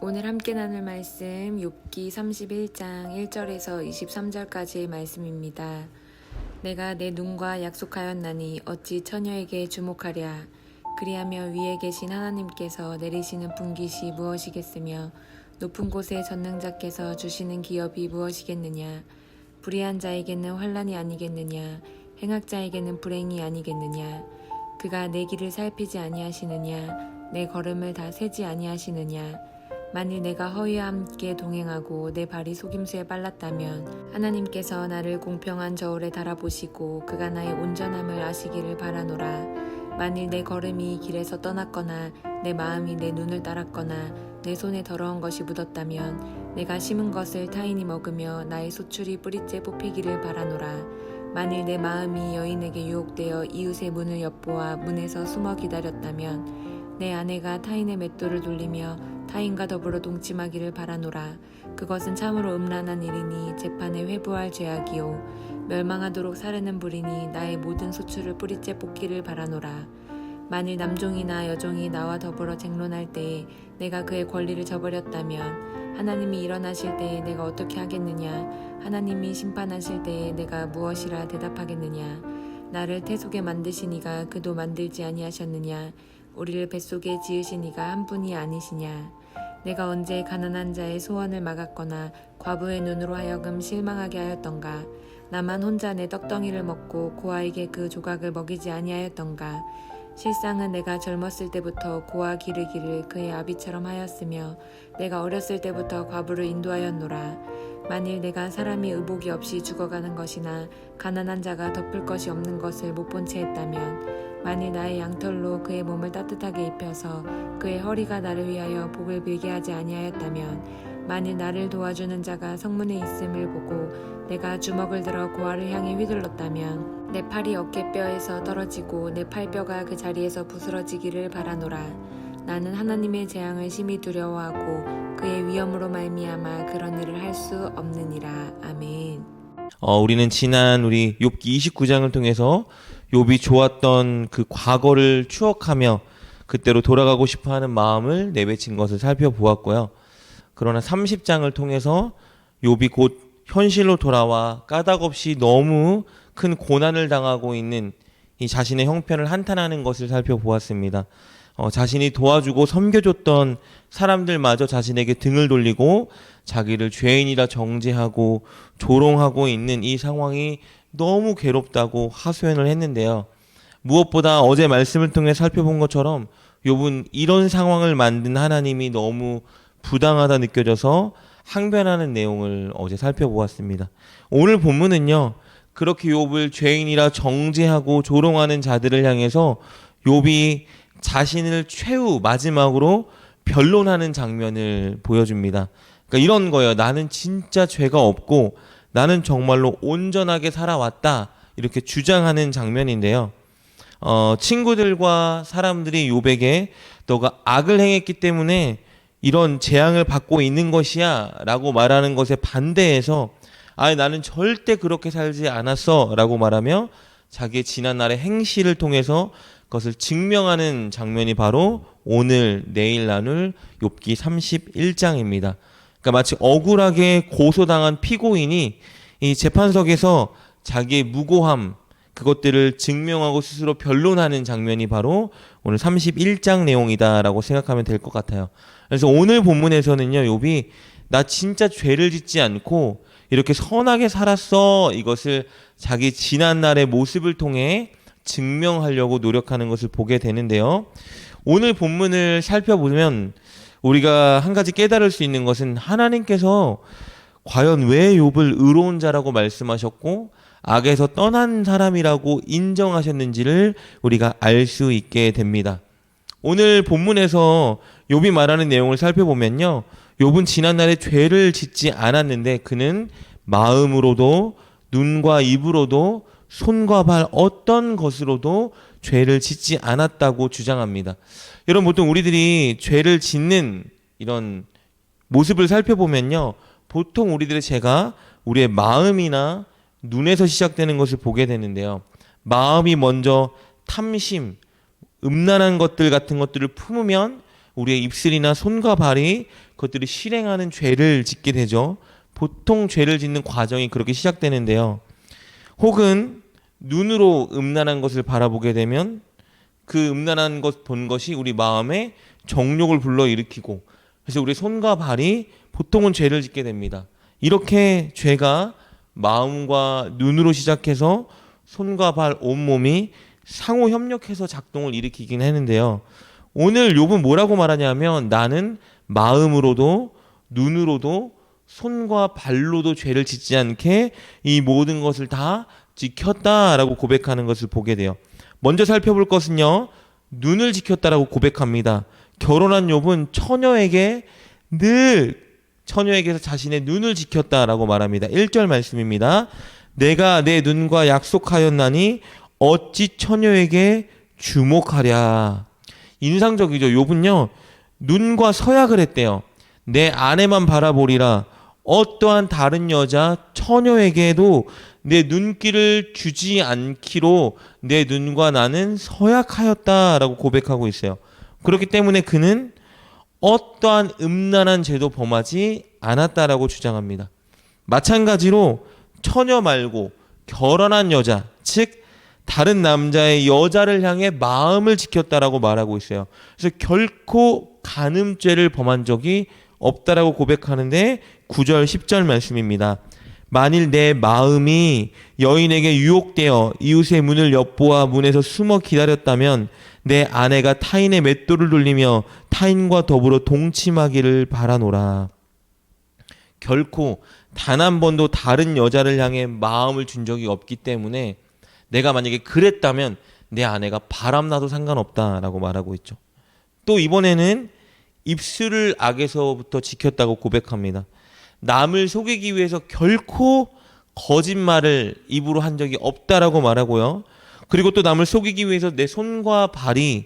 오늘 함께 나눌 말씀 욥기 31장 1절에서 23절까지의 말씀입니다. 내가 내 눈과 약속하였나니 어찌 처녀에게 주목하랴. 그리하며 위에 계신 하나님께서 내리시는 분깃이 무엇이겠으며 높은 곳에 전능자께서 주시는 기업이 무엇이겠느냐. 불의한 자에게는 환난이 아니겠느냐. 행악자에게는 불행이 아니겠느냐. 그가 내 길을 살피지 아니하시느냐. 내 걸음을 다 세지 아니하시느냐. 만일 내가 허위와 함께 동행하고 내 발이 속임수에 빨랐다면 하나님께서 나를 공평한 저울에 달아보시고 그가 나의 온전함을 아시기를 바라노라. 만일 내 걸음이 길에서 떠났거나 내 마음이 내 눈을 따랐거나 내 손에 더러운 것이 묻었다면 내가 심은 것을 타인이 먹으며 나의 소출이 뿌리째 뽑히기를 바라노라. 만일 내 마음이 여인에게 유혹되어 이웃의 문을 엿보아 문에서 숨어 기다렸다면 내 아내가 타인의 맷돌을 돌리며 타인과 더불어 동침하기를 바라노라. 그것은 참으로 음란한 일이니 재판에 회부할 죄악이요 멸망하도록 사르는 불이니 나의 모든 소출을 뿌리째 뽑기를 바라노라. 만일 남종이나 여종이 나와 더불어 쟁론할 때에 내가 그의 권리를 저버렸다면 하나님이 일어나실 때에 내가 어떻게 하겠느냐. 하나님이 심판하실 때에 내가 무엇이라 대답하겠느냐. 나를 태 속에 만드신 이가 그도 만들지 아니하셨느냐. 우리를 뱃속에 지으신 이가 한 분이 아니시냐. 내가 언제 가난한 자의 소원을 막았거나 과부의 눈으로 하여금 실망하게 하였던가. 나만 혼자 내 떡덩이를 먹고 고아에게 그 조각을 먹이지 아니하였던가. 실상은 내가 젊었을 때부터 고아 기르기를 그의 아비처럼 하였으며 내가 어렸을 때부터 과부를 인도하였노라. 만일 내가 사람이 의복이 없이 죽어가는 것이나 가난한 자가 덮을 것이 없는 것을 못 본 채 했다면 만일 나의 양털로 그의 몸을 따뜻하게 입혀서 그의 허리가 나를 위하여 복을 빌게 하지 아니하였다면 만일 나를 도와주는 자가 성문에 있음을 보고 내가 주먹을 들어 고아를 향해 휘둘렀다면 내 팔이 어깨뼈에서 떨어지고 내 팔뼈가 그 자리에서 부스러지기를 바라노라. 나는 하나님의 재앙을 심히 두려워하고 그의 위엄으로 말미암아 그런 일을 할 수 없느니라. 아멘. 우리는 지난 우리 욥기 29장을 통해서 욥이 좋았던 그 과거를 추억하며 그때로 돌아가고 싶어하는 마음을 내비친 것을 살펴보았고요. 그러나 30장을 통해서 욥이 곧 현실로 돌아와 까닭없이 너무 큰 고난을 당하고 있는 이 자신의 형편을 한탄하는 것을 살펴보았습니다. 자신이 도와주고 섬겨줬던 사람들마저 자신에게 등을 돌리고 자기를 죄인이라 정죄하고 조롱하고 있는 이 상황이 너무 괴롭다고 하소연을 했는데요. 무엇보다 어제 말씀을 통해 살펴본 것처럼 욥은 이런 상황을 만든 하나님이 너무 부당하다 느껴져서 항변하는 내용을 어제 살펴보았습니다. 오늘 본문은요, 그렇게 욥을 죄인이라 정죄하고 조롱하는 자들을 향해서 욥이 자신을 최후 마지막으로 변론하는 장면을 보여줍니다. 그러니까 이런 거예요. 나는 진짜 죄가 없고 나는 정말로 온전하게 살아왔다, 이렇게 주장하는 장면인데요. 친구들과 사람들이 욥에게 너가 악을 행했기 때문에 이런 재앙을 받고 있는 것이야 라고 말하는 것에 반대해서 나는 절대 그렇게 살지 않았어 라고 말하며 자기의 지난날의 행실을 통해서 그것을 증명하는 장면이 바로 오늘 내일 나눌 욥기 31장입니다. 그러니까 마치 억울하게 고소당한 피고인이 이 재판석에서 자기의 무고함, 그것들을 증명하고 스스로 변론하는 장면이 바로 오늘 31장 내용이다라고 생각하면 될 것 같아요. 그래서 오늘 본문에서는요, 욥이 나 진짜 죄를 짓지 않고 이렇게 선하게 살았어, 이것을 자기 지난날의 모습을 통해 증명하려고 노력하는 것을 보게 되는데요. 오늘 본문을 살펴보면 우리가 한 가지 깨달을 수 있는 것은 하나님께서 과연 왜 욥을 의로운 자라고 말씀하셨고 악에서 떠난 사람이라고 인정하셨는지를 우리가 알 수 있게 됩니다. 오늘 본문에서 욥이 말하는 내용을 살펴보면요, 욥은 지난날에 죄를 짓지 않았는데 그는 마음으로도 눈과 입으로도 손과 발 어떤 것으로도 죄를 짓지 않았다고 주장합니다. 여러분, 보통 우리들이 죄를 짓는 이런 모습을 살펴보면요, 보통 우리들의 죄가 우리의 마음이나 눈에서 시작되는 것을 보게 되는데요. 마음이 먼저 탐심, 음란한 것들 같은 것들을 품으면 우리의 입술이나 손과 발이 그것들을 실행하는 죄를 짓게 되죠. 보통 죄를 짓는 과정이 그렇게 시작되는데요. 혹은 눈으로 음란한 것을 바라보게 되면 그 음란한 것 본 것이 우리 마음에 정욕을 불러일으키고, 그래서 우리 손과 발이 보통은 죄를 짓게 됩니다. 이렇게 죄가 마음과 눈으로 시작해서 손과 발, 온몸이 상호 협력해서 작동을 일으키긴 했는데요. 오늘 욥은 뭐라고 말하냐면 나는 마음으로도 눈으로도 손과 발로도 죄를 짓지 않게 이 모든 것을 다 지켰다라고 고백하는 것을 보게 돼요. 먼저 살펴볼 것은요, 눈을 지켰다라고 고백합니다. 결혼한 욥은 처녀에게서 자신의 눈을 지켰다라고 말합니다. 1절 말씀입니다. 내가 내 눈과 약속하였나니 어찌 처녀에게 주목하랴. 인상적이죠. 욥은요, 눈과 서약을 했대요. 내 아내만 바라보리라. 어떠한 다른 여자 처녀에게도 내 눈길을 주지 않기로 내 눈과 나는 서약하였다라고 고백하고 있어요. 그렇기 때문에 그는 어떠한 음란한 죄도 범하지 않았다라고 주장합니다. 마찬가지로 처녀 말고 결혼한 여자, 즉 다른 남자의 여자를 향해 마음을 지켰다라고 말하고 있어요. 그래서 결코 간음죄를 범한 적이 없다라고 고백하는데 9절 10절 말씀입니다. 만일 내 마음이 여인에게 유혹되어 이웃의 문을 엿보아 문에서 숨어 기다렸다면 내 아내가 타인의 맷돌을 돌리며 타인과 더불어 동침하기를 바라노라. 결코 단 한 번도 다른 여자를 향해 마음을 준 적이 없기 때문에 내가 만약에 그랬다면 내 아내가 바람나도 상관없다라고 말하고 있죠. 또 이번에는 입술을 악에서부터 지켰다고 고백합니다. 남을 속이기 위해서 결코 거짓말을 입으로 한 적이 없다라고 말하고요. 그리고 또 남을 속이기 위해서 내 손과 발이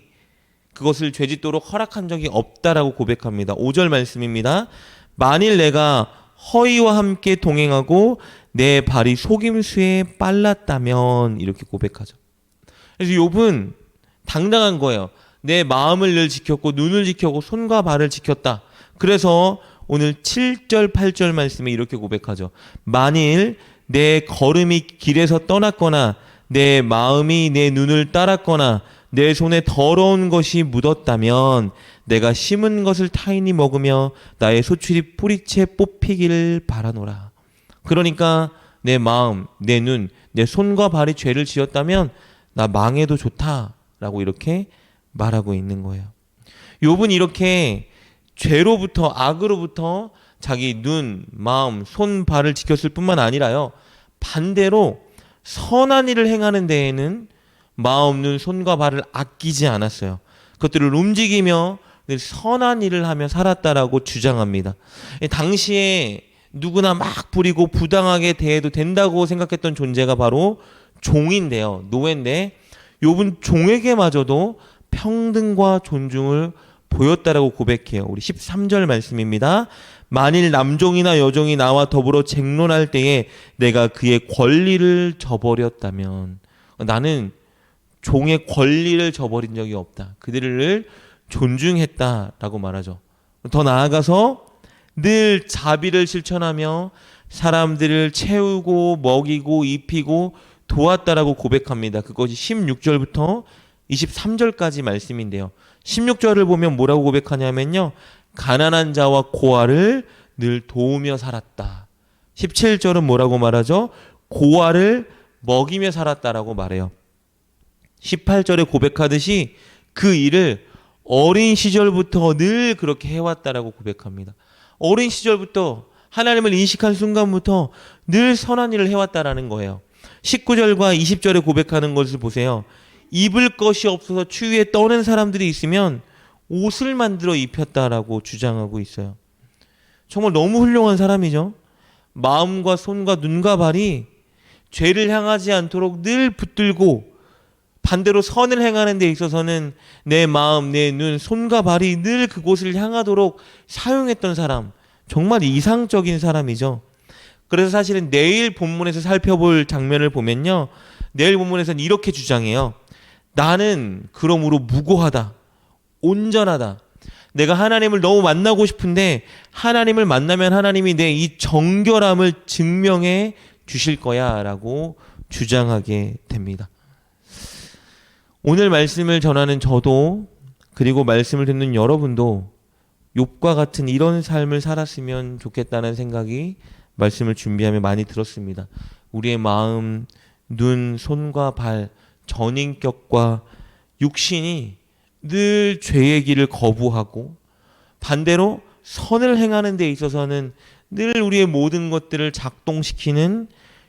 그것을 죄짓도록 허락한 적이 없다라고 고백합니다. 5절 말씀입니다. 만일 내가 허위와 함께 동행하고 내 발이 속임수에 빨랐다면, 이렇게 고백하죠. 그래서 욥은 당당한 거예요. 내 마음을 늘 지켰고 눈을 지켰고 손과 발을 지켰다. 그래서 오늘 7절 8절 말씀에 이렇게 고백하죠. 만일 내 걸음이 길에서 떠났거나 내 마음이 내 눈을 따랐거나 내 손에 더러운 것이 묻었다면 내가 심은 것을 타인이 먹으며 나의 소출이 뿌리채 뽑히기를 바라노라. 그러니까 내 마음, 내 눈, 내 손과 발이 죄를 지었다면 나 망해도 좋다라고 이렇게 말하고 있는 거예요. 욥은 이렇게 죄로부터, 악으로부터 자기 눈, 마음, 손, 발을 지켰을 뿐만 아니라요, 반대로 선한 일을 행하는 데에는 마음, 눈, 손과 발을 아끼지 않았어요. 그것들을 움직이며 늘 선한 일을 하며 살았다라고 주장합니다. 당시에 누구나 막 부리고 부당하게 대해도 된다고 생각했던 존재가 바로 종인데요. 노예인데 욥은 종에게마저도 평등과 존중을 보였다라고 고백해요. 우리 13절 말씀입니다. 만일 남종이나 여종이 나와 더불어 쟁론할 때에 내가 그의 권리를 저버렸다면, 나는 종의 권리를 저버린 적이 없다. 그들을 존중했다라고 말하죠. 더 나아가서 늘 자비를 실천하며 사람들을 채우고 먹이고 입히고 도왔다라고 고백합니다. 그것이 16절부터 23절까지 말씀인데요. 16절을 보면 뭐라고 고백하냐면요, 가난한 자와 고아를 늘 도우며 살았다. 17절은 뭐라고 말하죠? 고아를 먹이며 살았다라고 말해요. 18절에 고백하듯이 그 일을 어린 시절부터 늘 그렇게 해왔다라고 고백합니다. 어린 시절부터 하나님을 인식한 순간부터 늘 선한 일을 해왔다라는 거예요. 19절과 20절에 고백하는 것을 보세요. 입을 것이 없어서 추위에 떠는 사람들이 있으면 옷을 만들어 입혔다라고 주장하고 있어요. 정말 너무 훌륭한 사람이죠. 마음과 손과 눈과 발이 죄를 향하지 않도록 늘 붙들고, 반대로 선을 행하는 데 있어서는 내 마음, 내 눈, 손과 발이 늘 그곳을 향하도록 사용했던 사람, 정말 이상적인 사람이죠. 그래서 사실은 내일 본문에서 살펴볼 장면을 보면요, 내일 본문에서는 이렇게 주장해요. 나는 그러므로 무고하다, 온전하다. 내가 하나님을 너무 만나고 싶은데 하나님을 만나면 하나님이 내 이 정결함을 증명해 주실 거야 라고 주장하게 됩니다. 오늘 말씀을 전하는 저도 그리고 말씀을 듣는 여러분도 욥과 같은 이런 삶을 살았으면 좋겠다는 생각이 말씀을 준비하며 많이 들었습니다. 우리의 마음, 눈, 손과 발, 전인격과 육신이 늘 죄의 길을 거부하고 반대로 선을 행하는 데 있어서는 늘 우리의 모든 것들을 작동시키는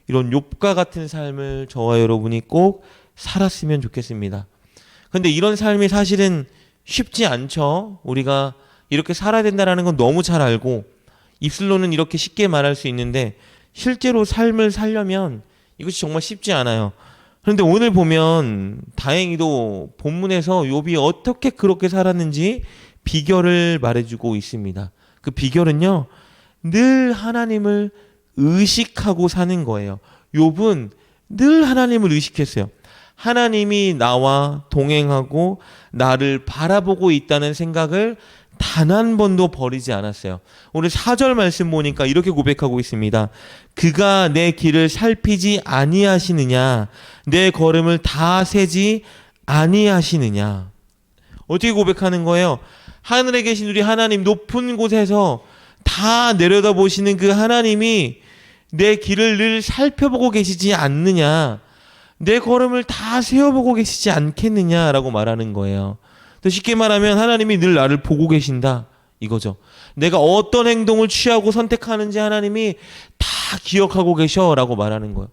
이런 욥과 같은 삶을 저와 여러분이 꼭 살았으면 좋겠습니다. 근데 이런 삶이 사실은 쉽지 않죠. 우리가 이렇게 살아야 된다는 건 너무 잘 알고 입술로는 이렇게 쉽게 말할 수 있는데 실제로 삶을 살려면 이것이 정말 쉽지 않아요. 그런데 오늘 보면 다행히도 본문에서 욥이 어떻게 그렇게 살았는지 비결을 말해주고 있습니다. 그 비결은요, 늘 하나님을 의식하고 사는 거예요. 욥은 늘 하나님을 의식했어요. 하나님이 나와 동행하고 나를 바라보고 있다는 생각을 단 한 번도 버리지 않았어요. 오늘 4절 말씀 보니까 이렇게 고백하고 있습니다. 그가 내 길을 살피지 아니하시느냐, 내 걸음을 다 세지 아니하시느냐. 어떻게 고백하는 거예요? 하늘에 계신 우리 하나님, 높은 곳에서 다 내려다보시는 그 하나님이 내 길을 늘 살펴보고 계시지 않느냐, 내 걸음을 다 세워보고 계시지 않겠느냐라고 말하는 거예요. 또 쉽게 말하면 하나님이 늘 나를 보고 계신다 이거죠. 내가 어떤 행동을 취하고 선택하는지 하나님이 다 기억하고 계셔라고 말하는 거예요.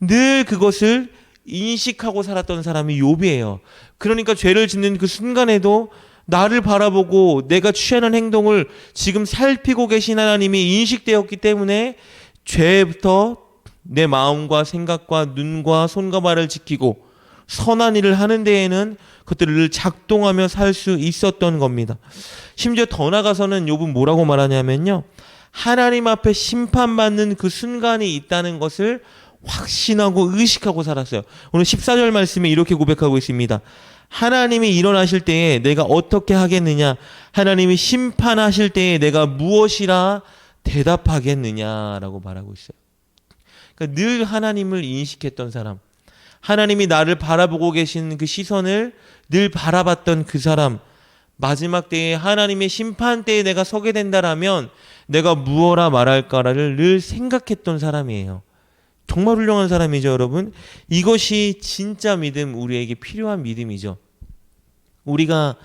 늘 그것을 인식하고 살았던 사람이 욥이에요. 그러니까 죄를 짓는 그 순간에도 나를 바라보고 내가 취하는 행동을 지금 살피고 계신 하나님이 인식되었기 때문에 죄부터 내 마음과 생각과 눈과 손과 발을 지키고 선한 일을 하는 데에는 그것들을 작동하며 살 수 있었던 겁니다. 심지어 더 나아가서는 욥은 뭐라고 말하냐면요, 하나님 앞에 심판받는 그 순간이 있다는 것을 확신하고 의식하고 살았어요. 오늘 14절 말씀에 이렇게 고백하고 있습니다. 하나님이 일어나실 때에 내가 어떻게 하겠느냐, 하나님이 심판하실 때에 내가 무엇이라 대답하겠느냐라고 말하고 있어요. 그러니까 늘 하나님을 인식했던 사람, 하나님이 나를 바라보고 계신 그 시선을 늘 바라봤던 그 사람, 마지막 때에 하나님의 심판 때에 내가 서게 된다라면 내가 무엇라 말할까를 늘 생각했던 사람이에요. 정말 훌륭한 사람이죠, 여러분. 이것이 진짜 믿음, 우리에게 필요한 믿음이죠. 우리가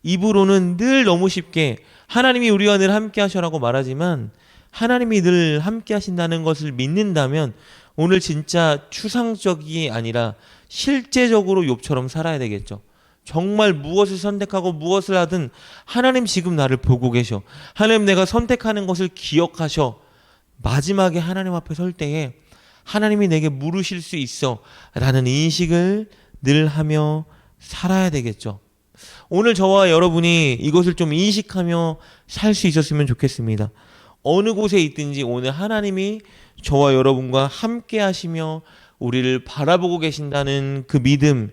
입으로는 늘 너무 쉽게 하나님이 우리와 늘 함께 하셔라고 말하지만 하나님이 늘 함께 하신다는 것을 믿는다면 오늘 진짜 추상적이 아니라 실제적으로 욥처럼 살아야 되겠죠. 정말 무엇을 선택하고 무엇을 하든 하나님 지금 나를 보고 계셔. 하나님 내가 선택하는 것을 기억하셔. 마지막에 하나님 앞에 설 때에 하나님이 내게 물으실 수 있어 라는 인식을 늘 하며 살아야 되겠죠. 오늘 저와 여러분이 이것을 좀 인식하며 살 수 있었으면 좋겠습니다. 어느 곳에 있든지 오늘 하나님이 저와 여러분과 함께 하시며 우리를 바라보고 계신다는 그 믿음,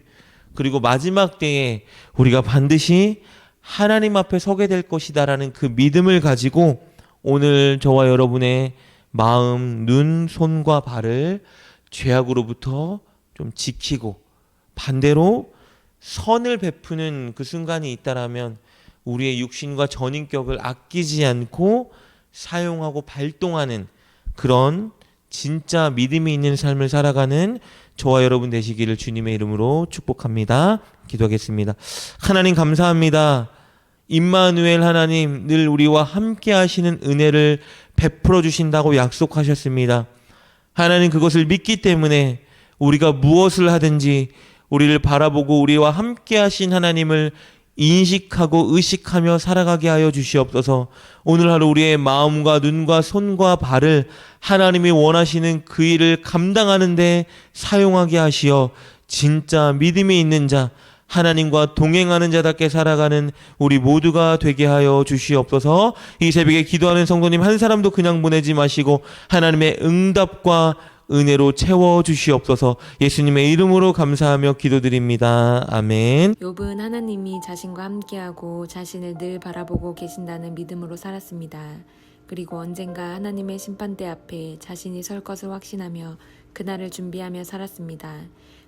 그리고 마지막 때에 우리가 반드시 하나님 앞에 서게 될 것이다라는 그 믿음을 가지고 오늘 저와 여러분의 마음, 눈, 손과 발을 죄악으로부터 좀 지키고 반대로 선을 베푸는 그 순간이 있다라면 우리의 육신과 전인격을 아끼지 않고 사용하고 발동하는 그런 진짜 믿음이 있는 삶을 살아가는 저와 여러분 되시기를 주님의 이름으로 축복합니다. 기도하겠습니다. 하나님 감사합니다. 임마누엘 하나님, 늘 우리와 함께 하시는 은혜를 베풀어 주신다고 약속하셨습니다. 하나님, 그것을 믿기 때문에 우리가 무엇을 하든지 우리를 바라보고 우리와 함께 하신 하나님을 인식하고 의식하며 살아가게 하여 주시옵소서. 오늘 하루 우리의 마음과 눈과 손과 발을 하나님이 원하시는 그 일을 감당하는 데 사용하게 하시어 진짜 믿음이 있는 자, 하나님과 동행하는 자답게 살아가는 우리 모두가 되게 하여 주시옵소서. 이 새벽에 기도하는 성도님 한 사람도 그냥 보내지 마시고 하나님의 응답과 은혜로 채워 주시옵소서. 예수님의 이름으로 감사하며 기도드립니다. 아멘. 욥은 하나님이 자신과 함께하고 자신을 늘 바라보고 계신다는 믿음으로 살았습니다. 그리고 언젠가 하나님의 심판대 앞에 자신이 설 것을 확신하며 그날을 준비하며 살았습니다.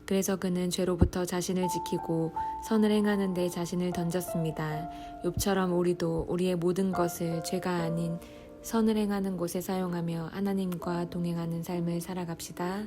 그래서 그는 죄로부터 자신을 지키고 선을 행하는 데 자신을 던졌습니다. 욥처럼 우리도 우리의 모든 것을 죄가 아닌 선을 행하는 곳에 사용하며 하나님과 동행하는 삶을 살아갑시다.